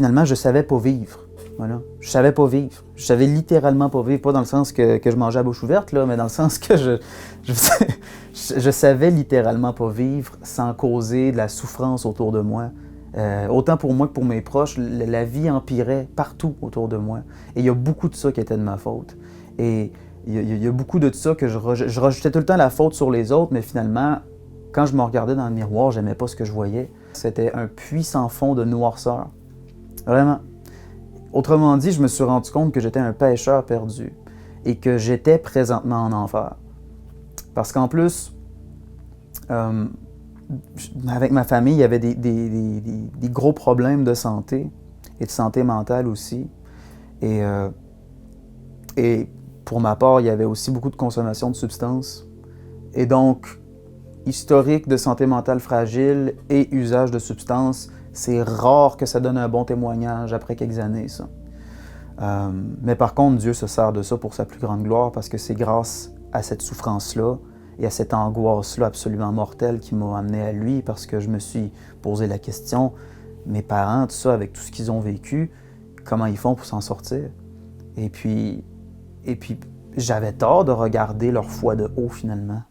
finalement, je savais pas vivre. Voilà. Je savais pas vivre. Je savais littéralement pas vivre. Pas dans le sens que je mangeais à bouche ouverte, là, mais dans le sens que je savais littéralement pas vivre sans causer de la souffrance autour de moi. Autant pour moi que pour mes proches, la vie empirait partout autour de moi. Et il y a beaucoup de ça qui était de ma faute. Et il y a beaucoup de ça que je rejetais tout le temps la faute sur les autres, mais finalement, quand je me regardais dans le miroir, j'aimais pas ce que je voyais. C'était un puits sans fond de noirceur. Vraiment. Autrement dit, je me suis rendu compte que j'étais un pécheur perdu et que j'étais présentement en enfer. Parce qu'en plus, avec ma famille, il y avait des gros problèmes de santé et de santé mentale aussi. Et pour ma part, il y avait aussi beaucoup de consommation de substances. Et donc, historique de santé mentale fragile et usage de substances, c'est rare que ça donne un bon témoignage après quelques années, ça. Mais par contre, Dieu se sert de ça pour sa plus grande gloire parce que c'est grâce à cette souffrance-là et à cette angoisse-là absolument mortelle qui m'a amené à lui parce que je me suis posé la question, mes parents, tout ça, avec tout ce qu'ils ont vécu, comment ils font pour s'en sortir? Et puis j'avais tort de regarder leur foi de haut finalement.